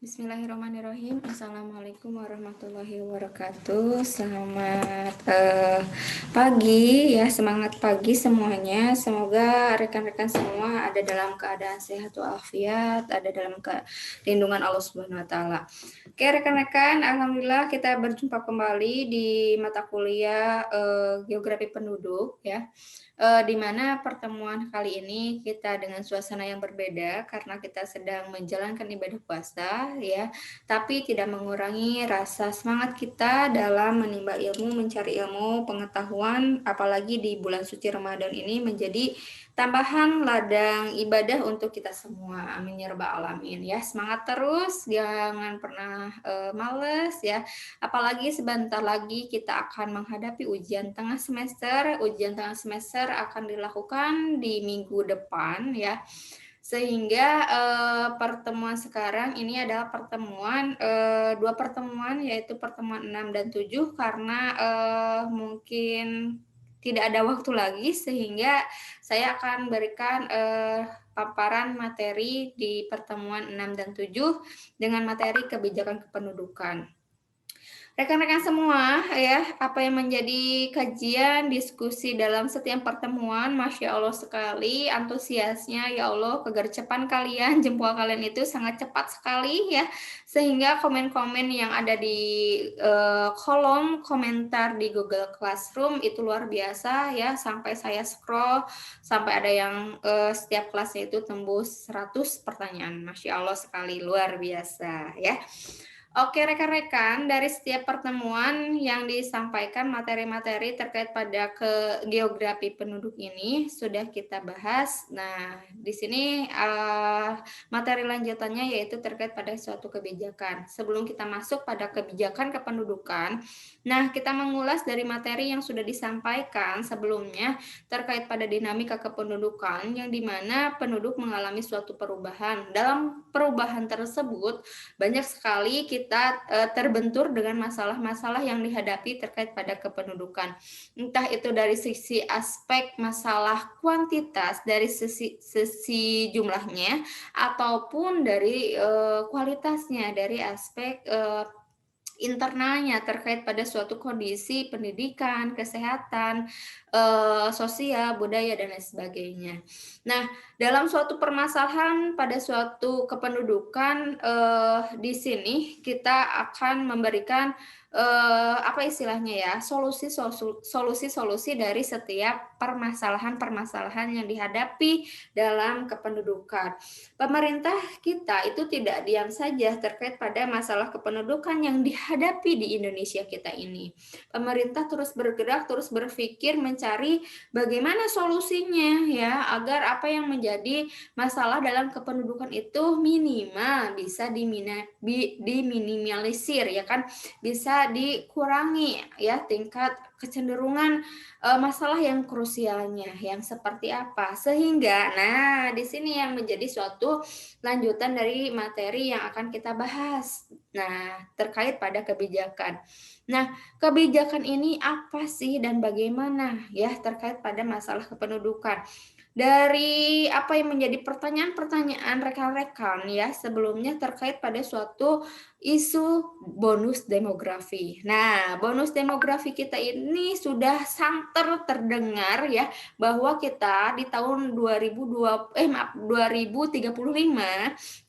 Bismillahirrahmanirrahim. Assalamualaikum warahmatullahi wabarakatuh. Selamat pagi ya, semangat pagi semuanya. Semoga rekan-rekan semua ada dalam keadaan sehat walafiat, ada dalam lindungan Allah Subhanahu wa taala. Oke, rekan-rekan, alhamdulillah kita berjumpa kembali di mata kuliah Geografi Penduduk ya. Di mana pertemuan kali ini kita dengan suasana yang berbeda karena kita sedang menjalankan ibadah puasa ya, tapi tidak mengurangi rasa semangat kita dalam menimba ilmu, mencari ilmu, pengetahuan, apalagi di bulan suci Ramadan ini menjadi tambahan ladang ibadah untuk kita semua. Amin ya rabbal alamin ya. Semangat terus, jangan pernah males ya. Apalagi sebentar lagi kita akan menghadapi ujian tengah semester. Ujian tengah semester akan dilakukan di minggu depan ya. Sehingga pertemuan sekarang ini adalah pertemuan dua pertemuan, yaitu pertemuan 6 dan 7 karena mungkin tidak ada waktu lagi, sehingga saya akan berikan paparan materi di pertemuan 6 dan 7 dengan materi kebijakan kependudukan. Rekan-rekan semua ya, apa yang menjadi kajian diskusi dalam setiap pertemuan, Masya Allah sekali, antusiasnya, ya Allah, kegercepan kalian, jempol kalian itu sangat cepat sekali ya, sehingga komen-komen yang ada di kolom komentar di Google Classroom itu luar biasa ya, sampai saya scroll, sampai ada yang setiap kelasnya itu tembus 100 pertanyaan, Masya Allah sekali, luar biasa ya. Oke rekan-rekan, dari setiap pertemuan yang disampaikan materi-materi terkait pada geografi penduduk ini sudah kita bahas. Nah, di sini materi lanjutannya yaitu terkait pada suatu kebijakan. Sebelum kita masuk pada kebijakan kependudukan, nah kita mengulas dari materi yang sudah disampaikan sebelumnya terkait pada dinamika kependudukan yang dimana penduduk mengalami suatu perubahan. Dalam perubahan tersebut, banyak sekali kita terbentur dengan masalah-masalah yang dihadapi terkait pada kependudukan. Entah itu dari sisi aspek masalah kuantitas, dari sisi jumlahnya, ataupun dari kualitasnya, dari aspek internalnya terkait pada suatu kondisi pendidikan, kesehatan, sosial, budaya, dan lain sebagainya. Nah, dalam suatu permasalahan pada suatu kependudukan, di sini kita akan memberikan apa istilahnya ya, solusi-solusi dari setiap permasalahan-permasalahan yang dihadapi dalam kependudukan. Pemerintah kita itu tidak diam saja terkait pada masalah kependudukan yang dihadapi di Indonesia kita ini. Pemerintah terus bergerak, terus berpikir mencari bagaimana solusinya ya, agar apa yang menjadi masalah dalam kependudukan itu minimal bisa diminimalisir ya kan, bisa dikurangi ya tingkat kecenderungan masalah yang krusialnya yang seperti apa, sehingga nah di sini yang menjadi suatu lanjutan dari materi yang akan kita bahas. Nah, terkait pada kebijakan. Nah, kebijakan ini apa sih dan bagaimana ya terkait pada masalah kependudukan? Dari apa yang menjadi pertanyaan-pertanyaan rekan-rekan ya sebelumnya terkait pada suatu isu bonus demografi. Nah, bonus demografi kita ini sudah santer terdengar ya, bahwa kita di tahun 2035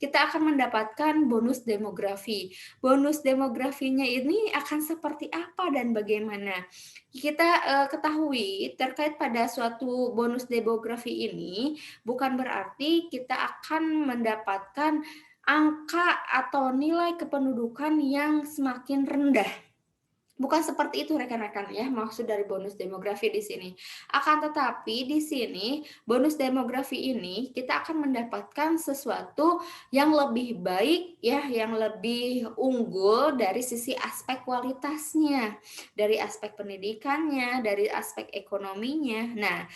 kita akan mendapatkan bonus demografi. Bonus demografinya ini akan seperti apa dan bagaimana? Kita ketahui terkait pada suatu bonus demografi ini bukan berarti kita akan mendapatkan angka atau nilai kependudukan yang semakin rendah. Bukan seperti itu rekan-rekan ya, maksud dari bonus demografi di sini. Akan tetapi di sini bonus demografi ini kita akan mendapatkan sesuatu yang lebih baik ya, yang lebih unggul dari sisi aspek kualitasnya, dari aspek pendidikannya, dari aspek ekonominya. Nah,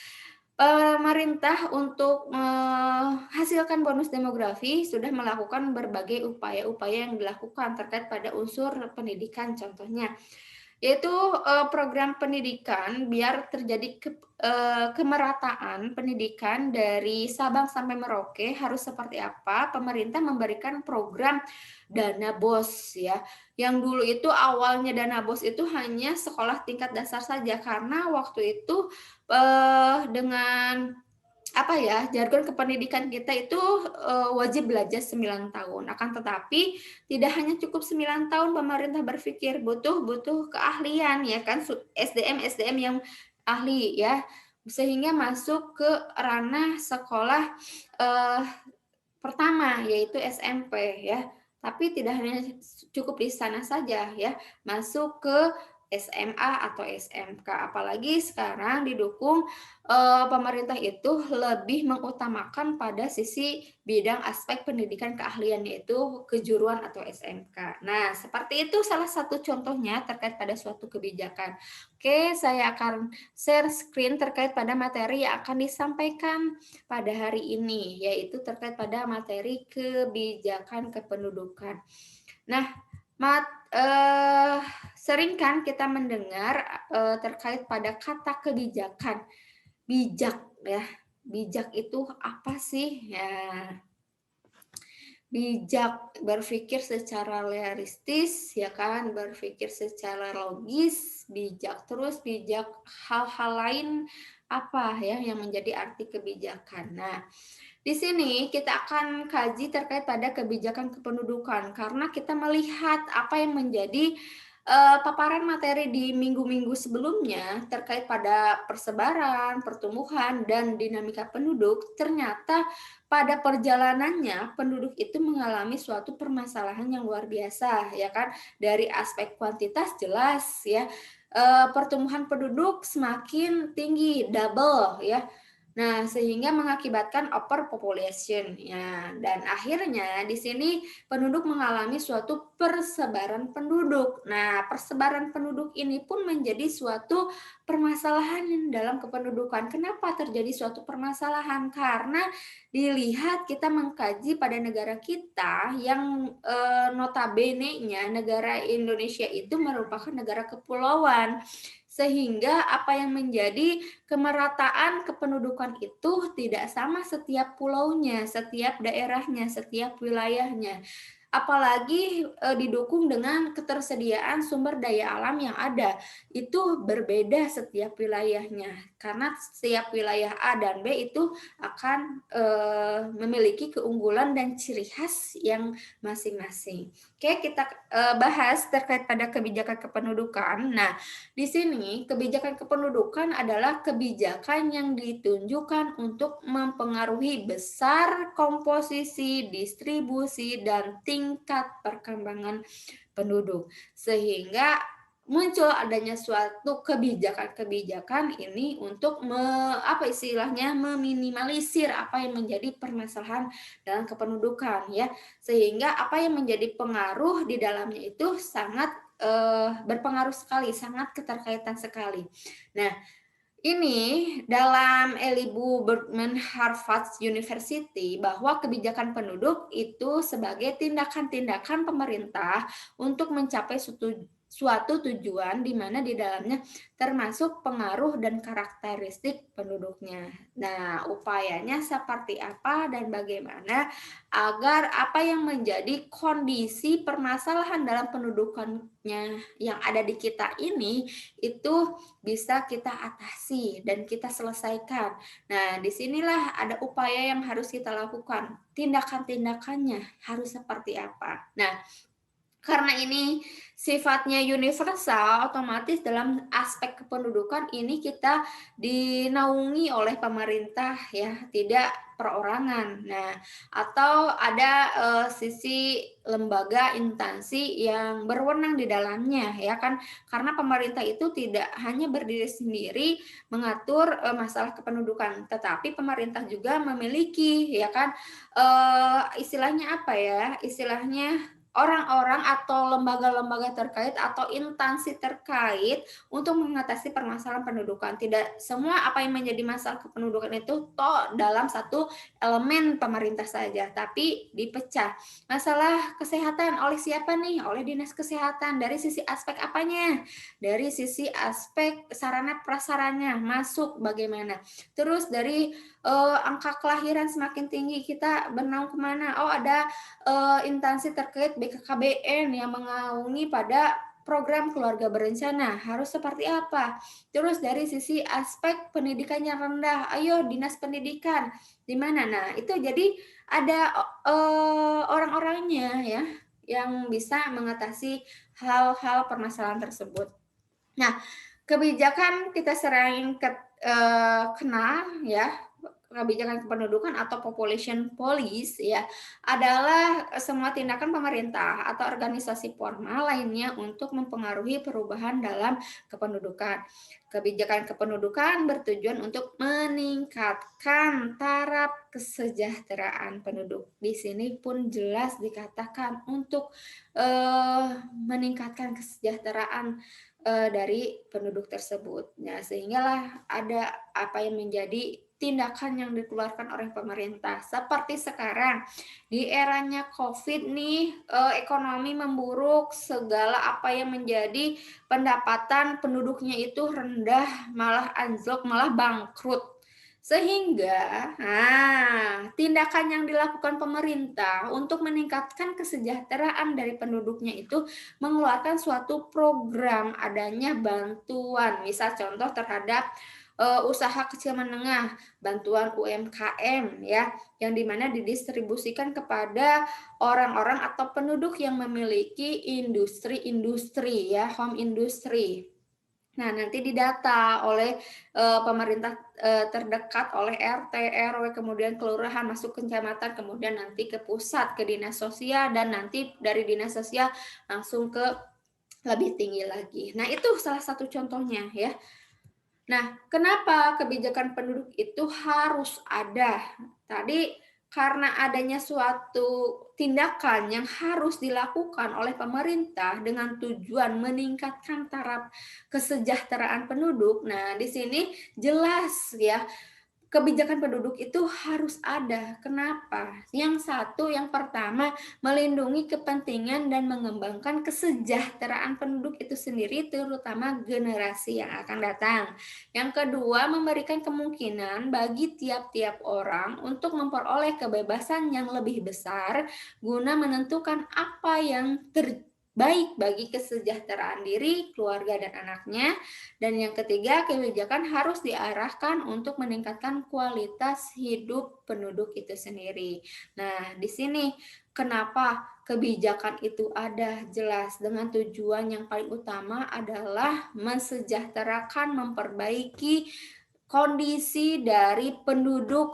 pemerintah untuk menghasilkan bonus demografi sudah melakukan berbagai upaya-upaya yang dilakukan terkait pada unsur pendidikan contohnya. Yaitu, program pendidikan biar terjadi kemerataan pendidikan dari Sabang sampai Merauke harus seperti apa, pemerintah memberikan program Dana BOS ya. Yang dulu itu awalnya Dana BOS itu hanya sekolah tingkat dasar saja, karena waktu itu, dengan apa ya, jargon kependidikan kita itu, wajib belajar 9 tahun. Akan tetapi tidak hanya cukup 9 tahun, pemerintah berpikir butuh butuh keahlian ya kan, SDM-SDM yang ahli ya, sehingga masuk ke ranah sekolah, eee, pertama yaitu SMP ya. Tapi tidak hanya cukup di sana saja ya, masuk ke SMA atau SMK. Apalagi sekarang didukung, pemerintah itu lebih mengutamakan pada sisi bidang aspek pendidikan keahlian, yaitu kejuruan atau SMK. Nah, seperti itu salah satu contohnya terkait pada suatu kebijakan. Oke, saya akan share screen terkait pada materi yang akan disampaikan pada hari ini, yaitu terkait pada materi kebijakan kependudukan. Nah, sering kan kita mendengar terkait pada kata kebijakan, bijak ya. Bijak itu apa sih? Ya, bijak berpikir secara realistis ya kan, berpikir secara logis, bijak hal-hal lain apa ya yang menjadi arti kebijakan. Nah, di sini kita akan kaji terkait pada kebijakan kependudukan karena kita melihat apa yang menjadi paparan materi di minggu-minggu sebelumnya terkait pada persebaran, pertumbuhan, dan dinamika penduduk, ternyata pada perjalanannya penduduk itu mengalami suatu permasalahan yang luar biasa, ya kan? Dari aspek kuantitas jelas ya, pertumbuhan penduduk semakin tinggi, double ya. Nah, sehingga mengakibatkan overpopulation ya, dan akhirnya di sini penduduk mengalami suatu persebaran penduduk. Nah, persebaran penduduk ini pun menjadi suatu permasalahan dalam kependudukan. Kenapa terjadi suatu permasalahan? Karena dilihat kita mengkaji pada negara kita yang notabene-nya negara Indonesia itu merupakan negara kepulauan. Sehingga apa yang menjadi kemerataan kependudukan itu tidak sama setiap pulaunya, setiap daerahnya, setiap wilayahnya. Apalagi didukung dengan ketersediaan sumber daya alam yang ada. Itu berbeda setiap wilayahnya. Karena setiap wilayah A dan B itu akan memiliki keunggulan dan ciri khas yang masing-masing. Oke, kita bahas terkait pada kebijakan kependudukan. Nah, di sini kebijakan kependudukan adalah kebijakan yang ditunjukkan untuk mempengaruhi besar komposisi, distribusi, dan tingkat perkembangan penduduk. Sehingga muncul adanya suatu kebijakan-kebijakan ini untuk apa istilahnya meminimalisir apa yang menjadi permasalahan dalam kependudukan ya. Sehingga apa yang menjadi pengaruh di dalamnya itu sangat berpengaruh sekali, sangat keterkaitan sekali. Nah, ini dalam Elibu Bergman Harvard University bahwa kebijakan penduduk itu sebagai tindakan-tindakan pemerintah untuk mencapai suatu tujuan di mana di dalamnya termasuk pengaruh dan karakteristik penduduknya. Nah, upayanya seperti apa dan bagaimana agar apa yang menjadi kondisi permasalahan dalam pendudukannya yang ada di kita ini itu bisa kita atasi dan kita selesaikan. Nah, disinilah ada upaya yang harus kita lakukan. Tindakan-tindakannya harus seperti apa. Nah, karena ini sifatnya universal, otomatis dalam aspek kependudukan ini kita dinaungi oleh pemerintah ya, tidak perorangan. Nah, atau ada sisi lembaga instansi yang berwenang di dalamnya ya kan, karena pemerintah itu tidak hanya berdiri sendiri mengatur masalah kependudukan, tetapi pemerintah juga memiliki ya kan istilahnya apa ya? Istilahnya orang-orang atau lembaga-lembaga terkait atau instansi terkait untuk mengatasi permasalahan pendudukan. Tidak semua apa yang menjadi masalah kependudukan itu toh dalam satu elemen pemerintah saja, tapi dipecah. Masalah kesehatan oleh siapa nih? Oleh Dinas Kesehatan. Dari sisi aspek apanya? Dari sisi aspek sarana prasaranya masuk bagaimana? Terus dari angka kelahiran semakin tinggi, kita bernaung kemana? Oh, ada instansi terkait BKKBN yang mengaungi pada program keluarga berencana harus seperti apa. Terus dari sisi aspek pendidikannya rendah, ayo dinas pendidikan di mana. Nah, itu jadi ada orang-orangnya ya yang bisa mengatasi hal-hal permasalahan tersebut. Nah, kebijakan kita sering kenal ya, kebijakan kependudukan atau population policy ya adalah semua tindakan pemerintah atau organisasi formal lainnya untuk mempengaruhi perubahan dalam kependudukan. Kebijakan kependudukan bertujuan untuk meningkatkan taraf kesejahteraan penduduk. Di sini pun jelas dikatakan untuk meningkatkan kesejahteraan dari penduduk tersebut. Nah, sehinggalah ada apa yang menjadi tindakan yang dikeluarkan oleh pemerintah. Seperti sekarang di eranya COVID nih, ekonomi memburuk, segala apa yang menjadi pendapatan penduduknya itu rendah, malah anjlok, malah bangkrut. Sehingga, tindakan yang dilakukan pemerintah untuk meningkatkan kesejahteraan dari penduduknya itu mengeluarkan suatu program adanya bantuan, misal contoh terhadap usaha kecil menengah, bantuan UMKM ya, yang dimana didistribusikan kepada orang-orang atau penduduk yang memiliki industri-industri ya, home industry. Nah, nanti didata oleh pemerintah terdekat, oleh RT, RW, kemudian kelurahan, masuk ke kecamatan, kemudian nanti ke pusat, ke dinas sosial, dan nanti dari dinas sosial langsung ke lebih tinggi lagi. Nah, itu salah satu contohnya ya. Nah, kenapa kebijakan penduduk itu harus ada? Tadi karena adanya suatu tindakan yang harus dilakukan oleh pemerintah dengan tujuan meningkatkan taraf kesejahteraan penduduk. Nah, di sini jelas ya kebijakan penduduk itu harus ada. Kenapa? Yang pertama, melindungi kepentingan dan mengembangkan kesejahteraan penduduk itu sendiri, terutama generasi yang akan datang. Yang kedua, memberikan kemungkinan bagi tiap-tiap orang untuk memperoleh kebebasan yang lebih besar guna menentukan apa yang terbaik bagi kesejahteraan diri, keluarga, dan anaknya. Dan yang ketiga, kebijakan harus diarahkan untuk meningkatkan kualitas hidup penduduk itu sendiri. Nah, di sini kenapa kebijakan itu ada? Jelas dengan tujuan yang paling utama adalah mensejahterakan, memperbaiki kondisi dari penduduk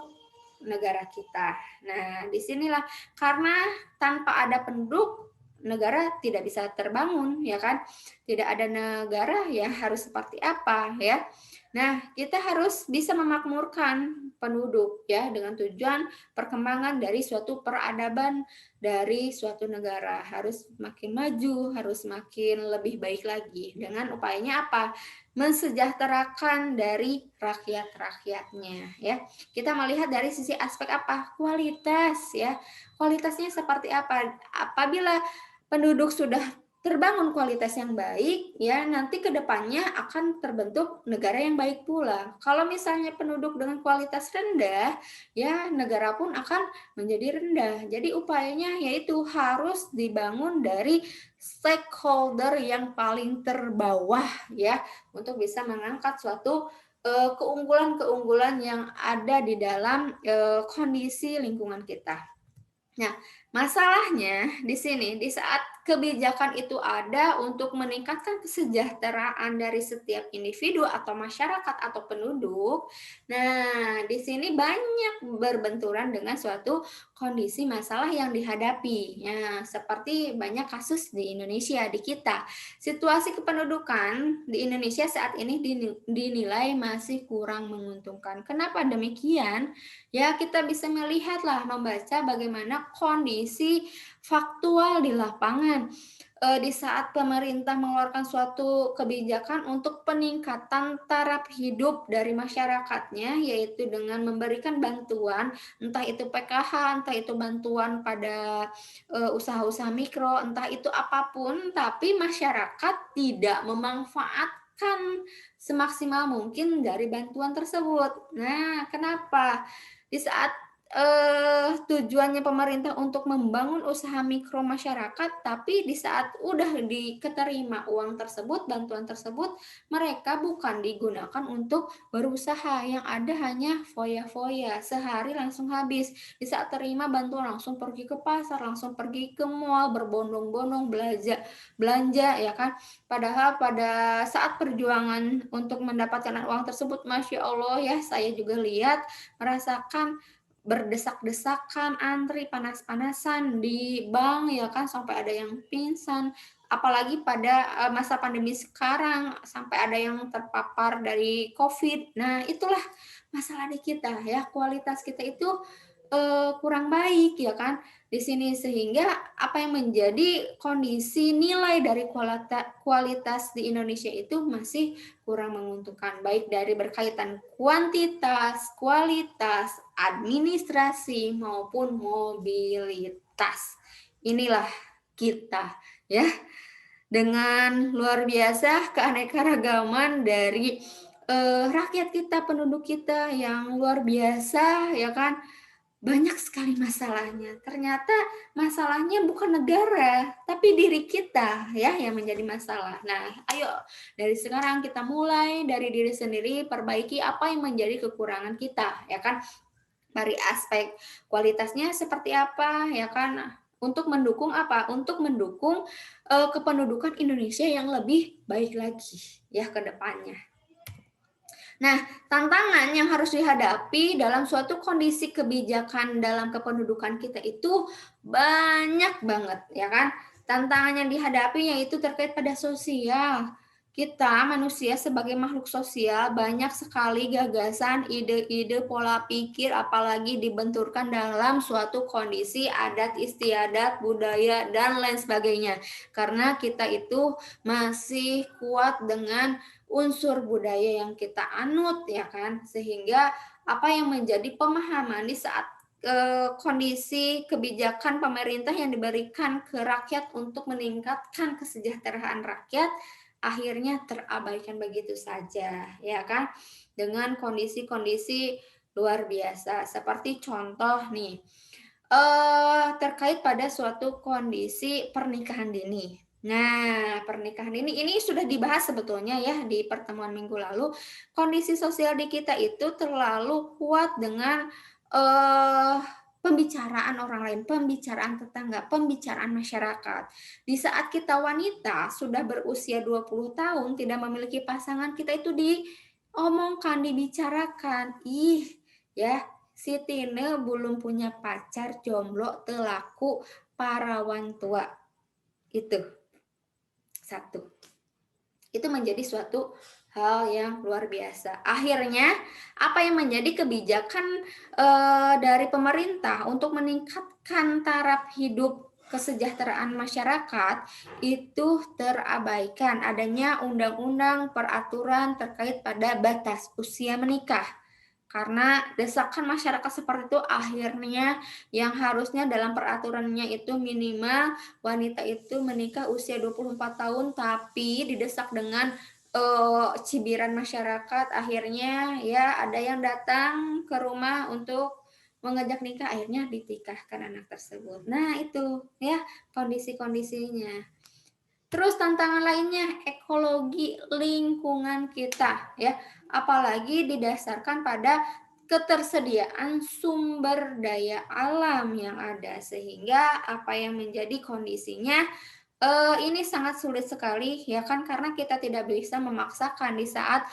negara kita. Nah, disinilah karena tanpa ada penduduk negara tidak bisa terbangun, ya kan? Tidak ada negara ya harus seperti apa ya. Nah, kita harus bisa memakmurkan penduduk ya dengan tujuan perkembangan dari suatu peradaban dari suatu negara harus makin maju, harus makin lebih baik lagi. Dengan upayanya apa? Mensejahterakan dari rakyat-rakyatnya ya. Kita melihat dari sisi aspek apa? Kualitas ya. Kualitasnya seperti apa? Apabila penduduk sudah terbangun kualitas yang baik, ya nanti ke depannya akan terbentuk negara yang baik pula. Kalau misalnya penduduk dengan kualitas rendah, ya negara pun akan menjadi rendah. Jadi upayanya yaitu harus dibangun dari stakeholder yang paling terbawah ya untuk bisa mengangkat suatu keunggulan-keunggulan yang ada di dalam kondisi lingkungan kita. Nah, masalahnya di sini di saat kebijakan itu ada untuk meningkatkan kesejahteraan dari setiap individu atau masyarakat atau penduduk. Nah, di sini banyak berbenturan dengan suatu kondisi masalah yang dihadapi. Ya, seperti banyak kasus di Indonesia, di kita. Situasi kependudukan di Indonesia saat ini dinilai masih kurang menguntungkan. Kenapa demikian? Ya, kita bisa melihatlah, membaca bagaimana kondisi kondisi faktual di lapangan. Di saat pemerintah mengeluarkan suatu kebijakan untuk peningkatan taraf hidup dari masyarakatnya, yaitu dengan memberikan bantuan, entah itu PKH, entah itu bantuan pada usaha-usaha mikro, entah itu apapun, tapi masyarakat tidak memanfaatkan semaksimal mungkin dari bantuan tersebut. Nah, kenapa? Di saat tujuannya pemerintah untuk membangun usaha mikro masyarakat, tapi di saat udah diterima uang tersebut, bantuan tersebut, mereka bukan digunakan untuk berusaha, yang ada hanya foya-foya, sehari langsung habis. Di saat terima bantuan langsung pergi ke pasar, langsung pergi ke mall, berbondong-bondong belanja ya kan. Padahal pada saat perjuangan untuk mendapatkan uang tersebut, Masya Allah ya, saya juga lihat, merasakan berdesak-desakan, antri panas-panasan di bank ya kan, sampai ada yang pingsan. Apalagi pada masa pandemi sekarang sampai ada yang terpapar dari COVID. Nah, itulah masalah di kita ya, kualitas kita itu kurang baik ya kan di sini, sehingga apa yang menjadi kondisi nilai dari kualitas di Indonesia itu masih kurang menguntungkan, baik dari berkaitan kuantitas, kualitas, administrasi maupun mobilitas. Inilah kita ya, dengan luar biasa keanekaragaman dari rakyat kita, penduduk kita yang luar biasa ya kan. Banyak sekali masalahnya. Ternyata masalahnya bukan negara, tapi diri kita ya yang menjadi masalah. Nah, ayo dari sekarang kita mulai dari diri sendiri, perbaiki apa yang menjadi kekurangan kita, ya kan? Dari aspek kualitasnya seperti apa, ya kan? Untuk mendukung apa? Untuk mendukung kependudukan Indonesia yang lebih baik lagi ya ke depannya. Nah, tantangan yang harus dihadapi dalam suatu kondisi kebijakan dalam kependudukan kita itu banyak banget, ya kan? Tantangan yang dihadapi yaitu terkait pada sosial. Kita manusia sebagai makhluk sosial banyak sekali gagasan, ide-ide, pola pikir, apalagi dibenturkan dalam suatu kondisi adat istiadat, budaya, dan lain sebagainya. Karena kita itu masih kuat dengan unsur budaya yang kita anut ya kan, sehingga apa yang menjadi pemahaman di saat kondisi kebijakan pemerintah yang diberikan ke rakyat untuk meningkatkan kesejahteraan rakyat akhirnya terabaikan begitu saja ya kan, dengan kondisi-kondisi luar biasa. Seperti contoh nih, terkait pada suatu kondisi pernikahan dini. Nah, pernikahan ini sudah dibahas sebetulnya ya di pertemuan minggu lalu. Kondisi sosial di kita itu terlalu kuat dengan pembicaraan orang lain, pembicaraan tetangga, pembicaraan masyarakat. Di saat kita wanita sudah berusia 20 tahun tidak memiliki pasangan, kita itu diomongkan, dibicarakan. Ih, ya, si Tine belum punya pacar, jomblo, telaku, parawan tua. Itu satu. Itu menjadi suatu hal yang luar biasa. Akhirnya, apa yang menjadi kebijakan dari pemerintah untuk meningkatkan taraf hidup kesejahteraan masyarakat itu terabaikan. Adanya undang-undang peraturan terkait pada batas usia menikah. Karena desakan masyarakat seperti itu, akhirnya yang harusnya dalam peraturannya itu minimal wanita itu menikah usia 24 tahun, tapi didesak dengan cibiran masyarakat, akhirnya ya ada yang datang ke rumah untuk mengajak nikah, akhirnya ditikahkan anak tersebut. Nah, itu ya kondisi-kondisinya. Terus tantangan lainnya ekologi lingkungan kita ya, apalagi didasarkan pada ketersediaan sumber daya alam yang ada, sehingga apa yang menjadi kondisinya ini sangat sulit sekali ya kan, karena kita tidak bisa memaksakan di saat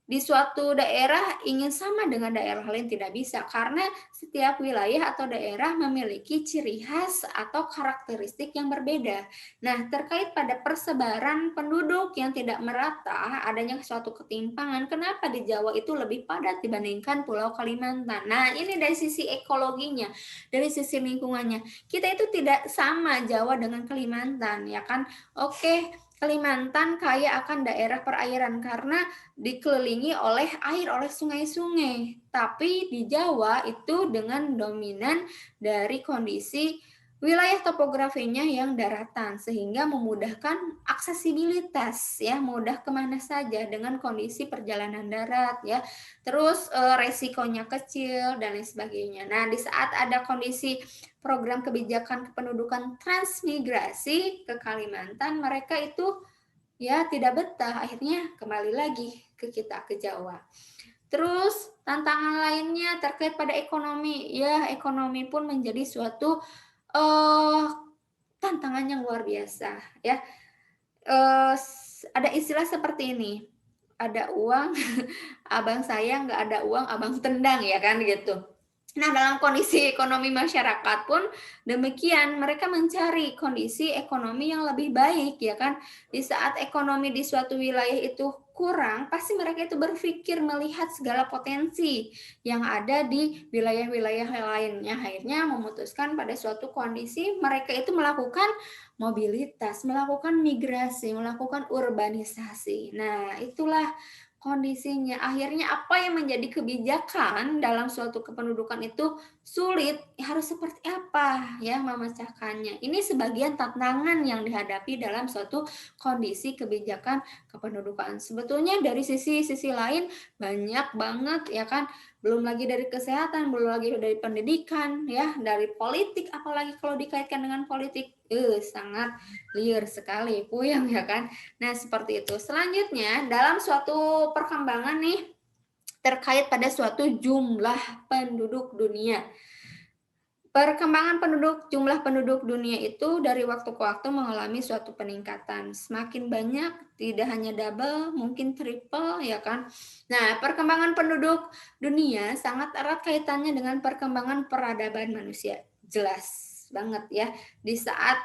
di suatu daerah ingin sama dengan daerah lain tidak bisa, karena setiap wilayah atau daerah memiliki ciri khas atau karakteristik yang berbeda. Nah, terkait pada persebaran penduduk yang tidak merata, adanya suatu ketimpangan, kenapa di Jawa itu lebih padat dibandingkan Pulau Kalimantan. Nah, ini dari sisi ekologinya, dari sisi lingkungannya. Kita itu tidak sama Jawa dengan Kalimantan, ya kan? Oke, Kalimantan kaya akan daerah perairan karena dikelilingi oleh air, oleh sungai-sungai. Tapi di Jawa itu dengan dominan dari kondisi wilayah topografinya yang daratan, sehingga memudahkan aksesibilitas, ya, mudah kemana saja dengan kondisi perjalanan darat, ya. Terus resikonya kecil dan lain sebagainya. Nah, di saat ada kondisi program kebijakan kependudukan transmigrasi ke Kalimantan, mereka itu ya tidak betah, akhirnya kembali lagi ke kita, ke Jawa. Terus tantangan lainnya terkait pada ekonomi, ya ekonomi pun menjadi suatu tantangan yang luar biasa, ya. Ada istilah seperti ini, ada uang, abang saya nggak ada uang, abang tendang, ya kan gitu. Nah, dalam kondisi ekonomi masyarakat pun demikian, mereka mencari kondisi ekonomi yang lebih baik, ya kan. Di saat ekonomi di suatu wilayah itu kurang, pasti mereka itu berpikir melihat segala potensi yang ada di wilayah-wilayah lainnya. Akhirnya memutuskan pada suatu kondisi mereka itu melakukan mobilitas, melakukan migrasi, melakukan urbanisasi. Nah, itulah kondisinya. Akhirnya apa yang menjadi kebijakan dalam suatu kependudukan itu sulit, harus seperti apa ya memecahkannya. Ini sebagian tantangan yang dihadapi dalam suatu kondisi kebijakan kependudukan. Sebetulnya dari sisi lain banyak banget, ya kan, belum lagi dari kesehatan, belum lagi dari pendidikan, ya, dari politik, apalagi kalau dikaitkan dengan politik, sangat liar sekali, puyeng, ya kan. Nah, seperti itu. Selanjutnya, dalam suatu perkembangan nih, terkait pada suatu jumlah penduduk dunia. Perkembangan jumlah penduduk dunia itu dari waktu ke waktu mengalami suatu peningkatan. Semakin banyak, tidak hanya double, mungkin triple, ya kan. Nah, perkembangan penduduk dunia sangat erat kaitannya dengan perkembangan peradaban manusia. Jelas banget ya. Di saat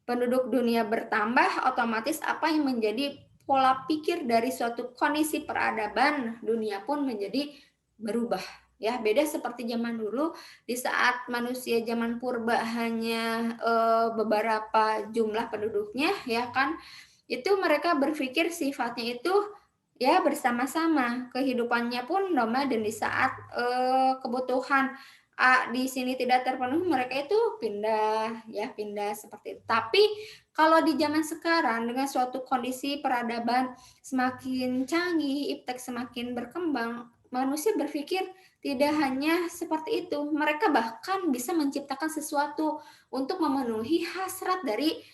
penduduk dunia bertambah, otomatis apa yang menjadi pola pikir dari suatu kondisi peradaban dunia pun menjadi berubah. Ya, beda seperti zaman dulu, di saat manusia zaman purba hanya beberapa jumlah penduduknya, ya kan, itu mereka berpikir sifatnya itu ya bersama-sama, kehidupannya pun nomaden. Di saat kebutuhan di sini tidak terpenuhi, mereka itu pindah, ya pindah seperti itu. Tapi kalau di zaman sekarang dengan suatu kondisi peradaban semakin canggih, iptek semakin berkembang, manusia berpikir tidak hanya seperti itu, mereka bahkan bisa menciptakan sesuatu untuk memenuhi hasrat dari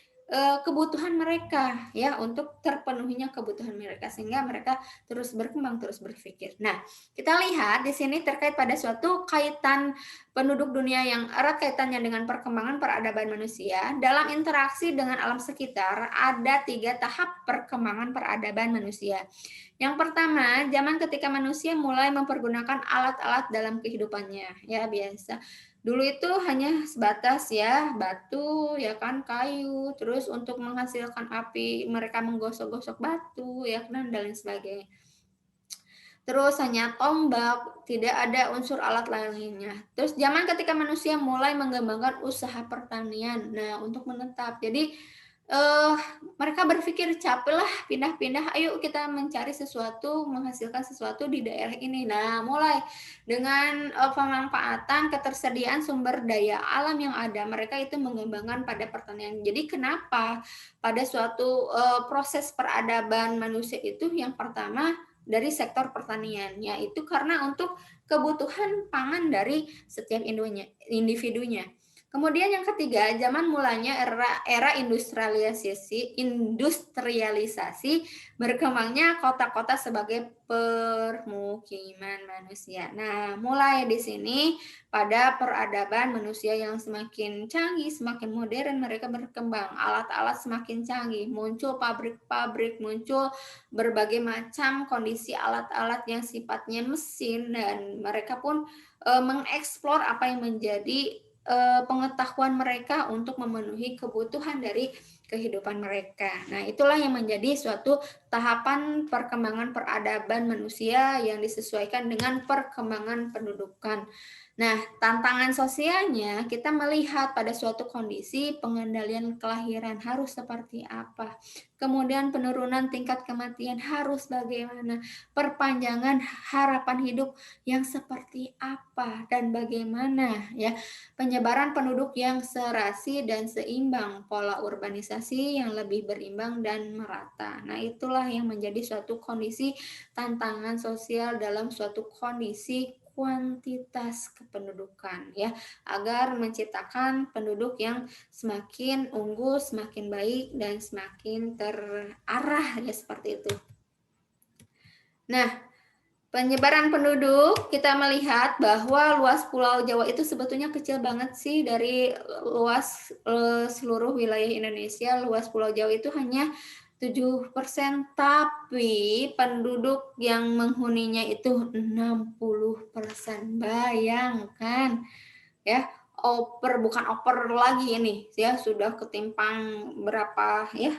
kebutuhan mereka, ya, untuk terpenuhinya kebutuhan mereka, sehingga mereka terus berkembang, terus berpikir. Nah, kita lihat di sini terkait pada suatu kaitan penduduk dunia yang erat kaitannya dengan perkembangan peradaban manusia. Dalam interaksi dengan alam sekitar, ada 3 tahap perkembangan peradaban manusia. Yang pertama, zaman ketika manusia mulai mempergunakan alat-alat dalam kehidupannya, ya biasa. Dulu itu hanya sebatas ya batu, ya kan, kayu, terus untuk menghasilkan api mereka menggosok-gosok batu, ya kan, dan lain sebagainya. Terus hanya tombak, tidak ada unsur alat lainnya. Terus zaman ketika manusia mulai mengembangkan usaha pertanian, nah untuk menetap. Jadi mereka berpikir capeklah pindah-pindah, ayo kita mencari sesuatu, menghasilkan sesuatu di daerah ini. Nah, mulai dengan pemanfaatan ketersediaan sumber daya alam yang ada, mereka itu mengembangkan pada pertanian. Jadi kenapa pada suatu proses peradaban manusia itu yang pertama dari sektor pertanian, yaitu karena untuk kebutuhan pangan dari setiap individunya. Kemudian yang ketiga, zaman mulanya era industrialisasi berkembangnya kota-kota sebagai permukiman manusia. Nah, mulai di sini pada peradaban manusia yang semakin canggih, semakin modern, mereka berkembang, alat-alat semakin canggih, muncul pabrik-pabrik, muncul berbagai macam kondisi alat-alat yang sifatnya mesin, dan mereka pun mengeksplor apa yang menjadi pengetahuan mereka untuk memenuhi kebutuhan dari kehidupan mereka. Nah, itulah yang menjadi suatu tahapan perkembangan peradaban manusia yang disesuaikan dengan perkembangan pendudukan. Nah, tantangan sosialnya kita melihat pada suatu kondisi pengendalian kelahiran harus seperti apa. Kemudian penurunan tingkat kematian harus bagaimana. Perpanjangan harapan hidup yang seperti apa dan bagaimana ya. Penyebaran penduduk yang serasi dan seimbang, pola urbanisasi yang lebih berimbang dan merata. Nah, itulah yang menjadi suatu kondisi tantangan sosial dalam suatu kondisi kuantitas kependudukan ya, agar menciptakan penduduk yang semakin unggul, semakin baik dan semakin terarah ya, seperti itu. Nah, penyebaran penduduk, kita melihat bahwa luas Pulau Jawa itu sebetulnya kecil banget sih dari luas seluruh wilayah Indonesia. Luas Pulau Jawa itu hanya 7%, tapi penduduk yang menghuninya itu 60%. Bayangkan ya, bukan oper lagi ini ya, sudah ketimpang berapa ya,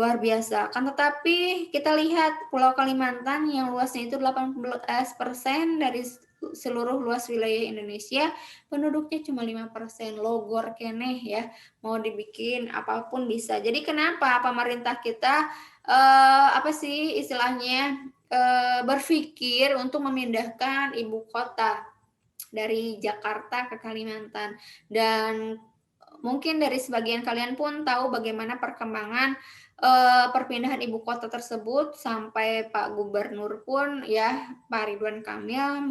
luar biasa. Kan tetapi kita lihat Pulau Kalimantan yang luasnya itu 18% dari seluruh luas wilayah Indonesia, penduduknya cuma 5%. Logor keneh ya, mau dibikin apapun bisa. Jadi kenapa pemerintah kita apa sih istilahnya berpikir untuk memindahkan ibu kota dari Jakarta ke Kalimantan. Dan mungkin dari sebagian kalian pun tahu bagaimana perkembangan perpindahan ibu kota tersebut, sampai Pak Gubernur pun ya, Pak Ridwan Kamil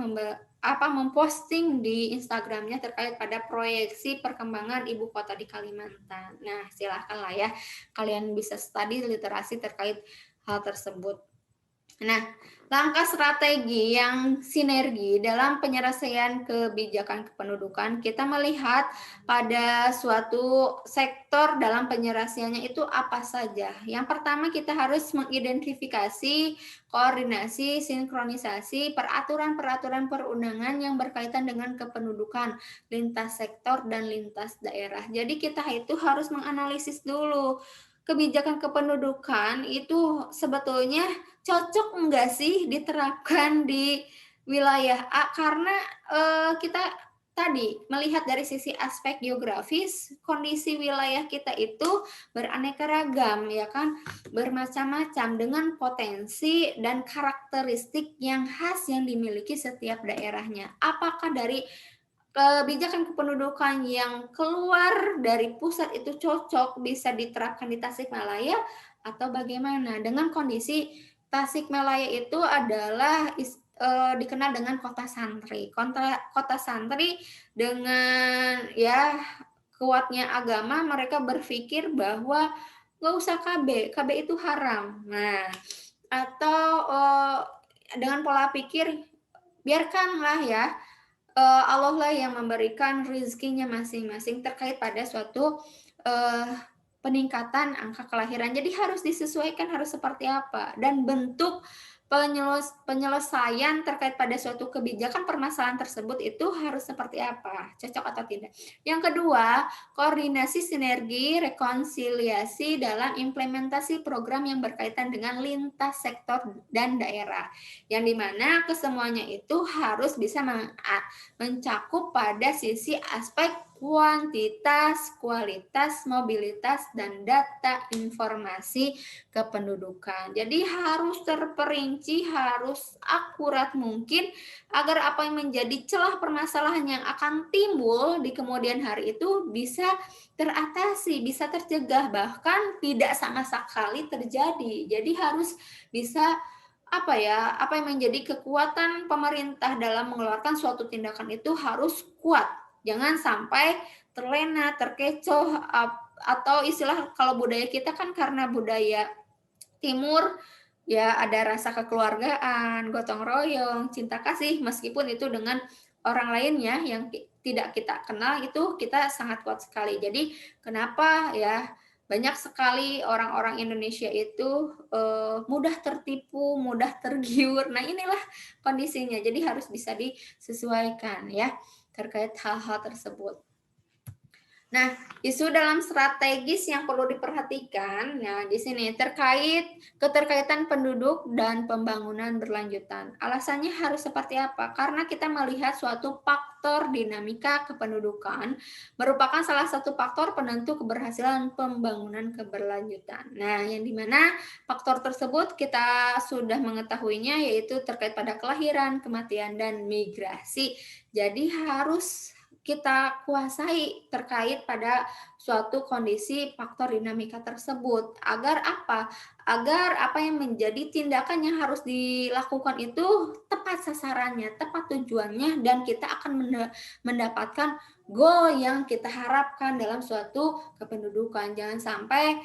memposting di Instagramnya terkait pada proyeksi perkembangan ibu kota di Kalimantan. Nah, silahkanlah ya, kalian bisa study literasi terkait hal tersebut. Nah, langkah strategi yang sinergi dalam penyelesaian kebijakan kependudukan, kita melihat pada suatu sektor dalam penyelesaiannya itu apa saja. Yang pertama, kita harus mengidentifikasi, koordinasi, sinkronisasi peraturan-peraturan perundangan yang berkaitan dengan kependudukan lintas sektor dan lintas daerah. Jadi kita itu harus menganalisis dulu kebijakan kependudukan itu sebetulnya cocok enggak sih diterapkan di wilayah A, karena kita tadi melihat dari sisi aspek geografis, kondisi wilayah kita itu beraneka ragam ya kan, bermacam-macam dengan potensi dan karakteristik yang khas yang dimiliki setiap daerahnya. Apakah dari kebijakan kependudukan yang keluar dari pusat itu cocok bisa diterapkan di Tasikmalaya atau bagaimana? Dengan kondisi Tasikmalaya itu adalah dikenal dengan kota santri. Kota santri dengan ya kuatnya agama, mereka berpikir bahwa nggak usah KB itu haram. Nah, atau dengan pola pikir biarkanlah ya, Allah lah yang memberikan rezekinya masing-masing terkait pada suatu peningkatan angka kelahiran. Jadi harus disesuaikan harus seperti apa, dan bentuk penyelesaian terkait pada suatu kebijakan permasalahan tersebut itu harus seperti apa, cocok atau tidak. Yang kedua, koordinasi, sinergi, rekonsiliasi dalam implementasi program yang berkaitan dengan lintas sektor dan daerah, yang dimana kesemuanya itu harus bisa mencakup pada sisi aspek kuantitas, kualitas, mobilitas, dan data informasi kependudukan. Jadi harus terperinci, harus akurat mungkin agar apa yang menjadi celah permasalahan yang akan timbul di kemudian hari itu bisa teratasi, bisa tercegah, bahkan tidak sama sekali terjadi. Jadi harus bisa apa yang menjadi kekuatan pemerintah dalam mengeluarkan suatu tindakan itu harus kuat. Jangan sampai terlena, terkecoh, atau istilah kalau budaya kita kan karena budaya Timur ya ada rasa kekeluargaan, gotong royong, cinta kasih meskipun itu dengan orang lainnya yang tidak kita kenal itu kita sangat kuat sekali. Jadi kenapa ya banyak sekali orang-orang Indonesia itu mudah tertipu, mudah tergiur. Nah, inilah kondisinya. Jadi harus bisa disesuaikan ya terkait hal-hal tersebut. Nah, isu dalam strategis yang perlu diperhatikan, nah di sini terkait keterkaitan penduduk dan pembangunan berlanjutan. Alasannya harus seperti apa? Karena kita melihat suatu faktor dinamika kependudukan merupakan salah satu faktor penentu keberhasilan pembangunan keberlanjutan. Nah, yang dimana faktor tersebut kita sudah mengetahuinya yaitu terkait pada kelahiran, kematian, dan migrasi. Jadi harus kita kuasai terkait pada suatu kondisi faktor dinamika tersebut agar apa? Agar apa yang menjadi tindakan yang harus dilakukan itu tepat sasarannya, tepat tujuannya dan kita akan mendapatkan goal yang kita harapkan dalam suatu kependudukan. Jangan sampai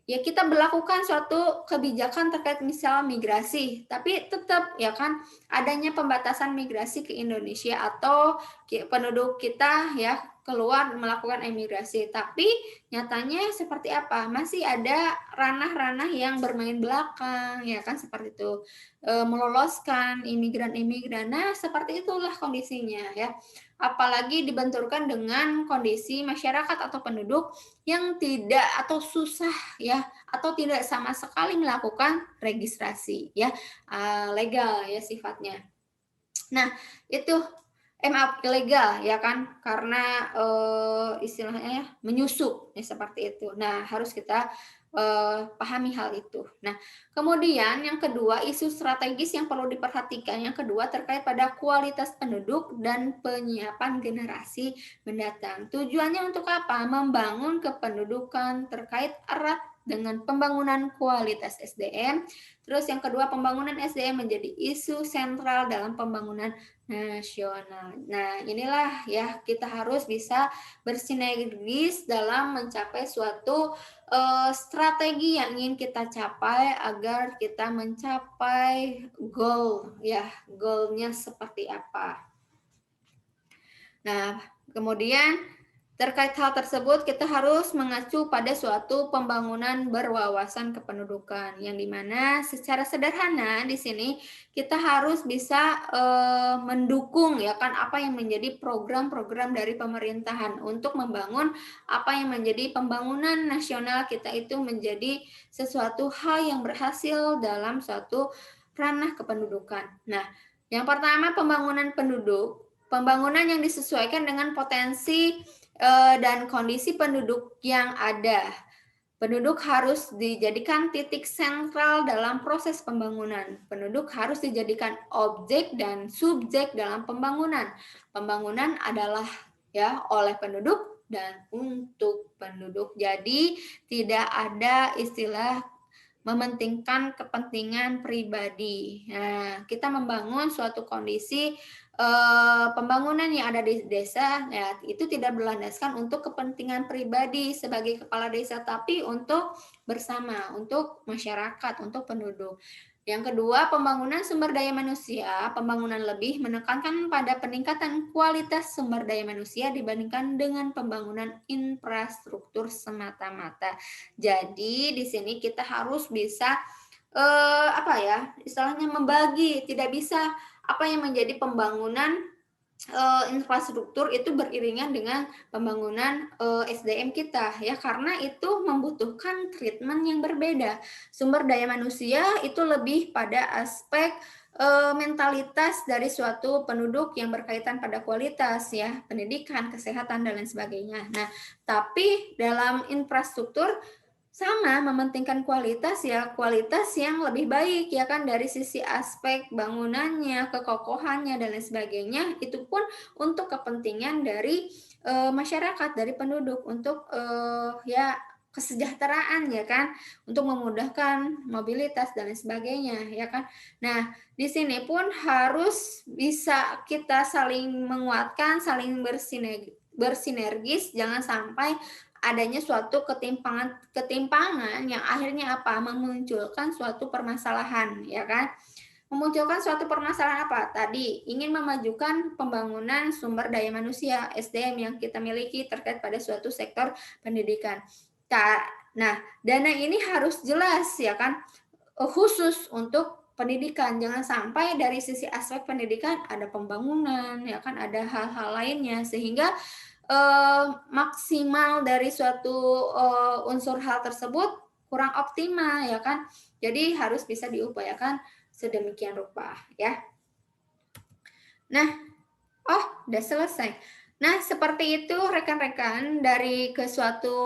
ya kita berlakukan suatu kebijakan terkait misal migrasi, tapi tetap ya kan adanya pembatasan migrasi ke Indonesia atau penduduk kita ya keluar melakukan emigrasi, tapi nyatanya seperti apa? Masih ada ranah-ranah yang bermain belakang ya kan seperti itu, meloloskan imigran-imigran. Nah, seperti itulah kondisinya ya. Apalagi dibenturkan dengan kondisi masyarakat atau penduduk yang tidak atau susah ya atau tidak sama sekali melakukan registrasi ya legal ya sifatnya. Nah, itu maaf ilegal ya kan karena istilahnya ya, menyusup ya seperti itu. Nah, harus kita pahami hal itu. Nah, kemudian yang kedua isu strategis yang perlu diperhatikan yang kedua terkait pada kualitas penduduk dan penyiapan generasi mendatang. Tujuannya untuk apa? Membangun kependudukan terkait erat dengan pembangunan kualitas SDM. Terus yang kedua pembangunan SDM menjadi isu sentral dalam pembangunan nasional. Nah, inilah ya kita harus bisa bersinergis dalam mencapai suatu strategi yang ingin kita capai agar kita mencapai goal ya, goalnya seperti apa. Nah, kemudian terkait hal tersebut, kita harus mengacu pada suatu pembangunan berwawasan kependudukan, yang dimana secara sederhana di sini kita harus bisa mendukung ya kan apa yang menjadi program-program dari pemerintahan untuk membangun apa yang menjadi pembangunan nasional kita itu menjadi sesuatu hal yang berhasil dalam suatu ranah kependudukan. Nah, yang pertama pembangunan penduduk. Pembangunan yang disesuaikan dengan potensi dan kondisi penduduk yang ada. Penduduk harus dijadikan titik sentral dalam proses pembangunan. Penduduk harus dijadikan objek dan subjek dalam pembangunan. Pembangunan adalah ya oleh penduduk dan untuk penduduk. Jadi tidak ada istilah mementingkan kepentingan pribadi. Nah, kita membangun suatu kondisi pembangunan yang ada di desa ya, itu tidak berlandaskan untuk kepentingan pribadi sebagai kepala desa, tapi untuk bersama, untuk masyarakat, untuk penduduk. Yang kedua, pembangunan sumber daya manusia. Pembangunan lebih menekankan pada peningkatan kualitas sumber daya manusia dibandingkan dengan pembangunan infrastruktur semata-mata. Jadi di sini kita harus bisa apa ya istilahnya membagi, tidak bisa apa yang menjadi pembangunan infrastruktur itu beriringan dengan pembangunan SDM kita ya karena itu membutuhkan treatment yang berbeda. Sumber daya manusia itu lebih pada aspek mentalitas dari suatu penduduk yang berkaitan pada kualitas ya, pendidikan, kesehatan dan lain sebagainya. Nah, tapi dalam infrastruktur sama mementingkan kualitas ya, kualitas yang lebih baik ya kan dari sisi aspek bangunannya, kekokohannya dan lain sebagainya. Itu pun untuk kepentingan dari masyarakat, dari penduduk untuk ya kesejahteraan ya kan, untuk memudahkan mobilitas dan lain sebagainya ya kan. Nah, di sini pun harus bisa kita saling menguatkan, saling bersinergis, jangan sampai adanya suatu ketimpangan yang akhirnya apa? Memunculkan suatu permasalahan, ya kan? Memunculkan suatu permasalahan apa? Tadi ingin memajukan pembangunan sumber daya manusia (SDM) yang kita miliki terkait pada suatu sektor pendidikan. Nah, dana ini harus jelas ya kan, khusus untuk pendidikan. Jangan sampai dari sisi aspek pendidikan ada pembangunan ya kan, ada hal-hal lainnya sehingga maksimal dari suatu unsur hal tersebut kurang optimal ya kan. Jadi harus bisa diupayakan sedemikian rupa ya. Nah, udah selesai. Nah, seperti itu rekan-rekan dari ke suatu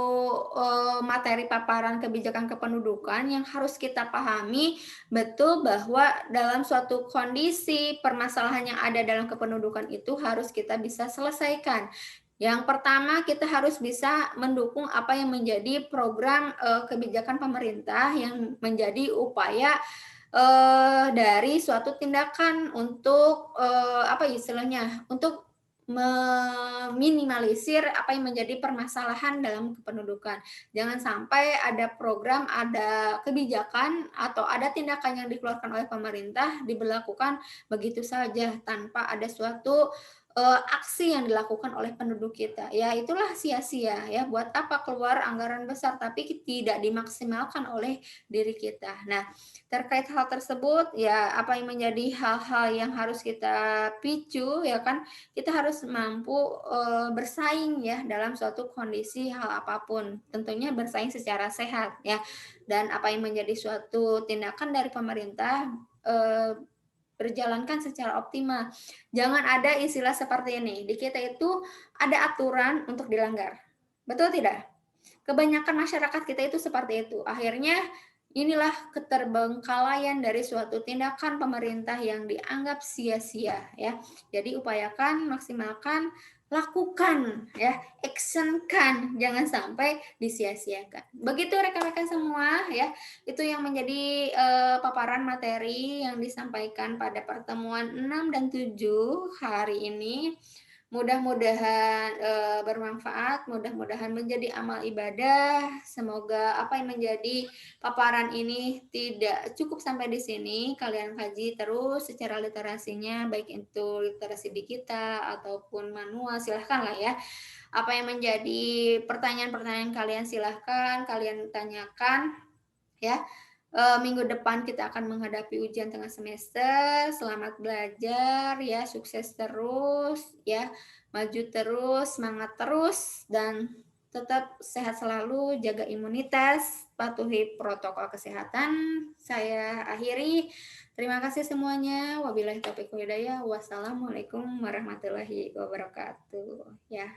materi paparan kebijakan kependudukan yang harus kita pahami betul bahwa dalam suatu kondisi permasalahan yang ada dalam kependudukan itu harus kita bisa selesaikan. Yang pertama, kita harus bisa mendukung apa yang menjadi program kebijakan pemerintah yang menjadi upaya dari suatu tindakan untuk apa istilahnya, untuk meminimalisir apa yang menjadi permasalahan dalam kependudukan. Jangan sampai ada program, ada kebijakan, atau ada tindakan yang dikeluarkan oleh pemerintah diberlakukan begitu saja tanpa ada suatu aksi yang dilakukan oleh penduduk kita. Ya itulah sia-sia ya, buat apa keluar anggaran besar tapi tidak dimaksimalkan oleh diri kita. Nah, terkait hal tersebut ya apa yang menjadi hal-hal yang harus kita picu ya kan, kita harus mampu bersaing ya dalam suatu kondisi hal apapun. Tentunya bersaing secara sehat ya. Dan apa yang menjadi suatu tindakan dari pemerintah berjalankan secara optimal. Jangan ada istilah seperti ini. Di kita itu ada aturan untuk dilanggar. Betul tidak? Kebanyakan masyarakat kita itu seperti itu. Akhirnya inilah keterbengkalaian dari suatu tindakan pemerintah yang dianggap sia-sia ya. Jadi upayakan, maksimalkan, lakukan ya, actionkan, jangan sampai disia-siakan. Begitu rekan-rekan semua ya. Itu yang menjadi paparan materi yang disampaikan pada pertemuan 6 dan 7 hari ini. Mudah-mudahan bermanfaat, mudah-mudahan menjadi amal ibadah. Semoga apa yang menjadi paparan ini tidak cukup sampai di sini. Kalian kaji terus secara literasinya, baik itu literasi di kita ataupun manual, silahkan lah ya. Apa yang menjadi pertanyaan-pertanyaan kalian silahkan kalian tanyakan ya. Minggu depan kita akan menghadapi ujian tengah semester. Selamat belajar ya, sukses terus ya, maju terus, semangat terus, dan tetap sehat selalu, jaga imunitas, patuhi protokol kesehatan. Saya akhiri. Terima kasih semuanya. Wabillahi taufiq wal hidayah. Wassalamualaikum warahmatullahi wabarakatuh. Ya.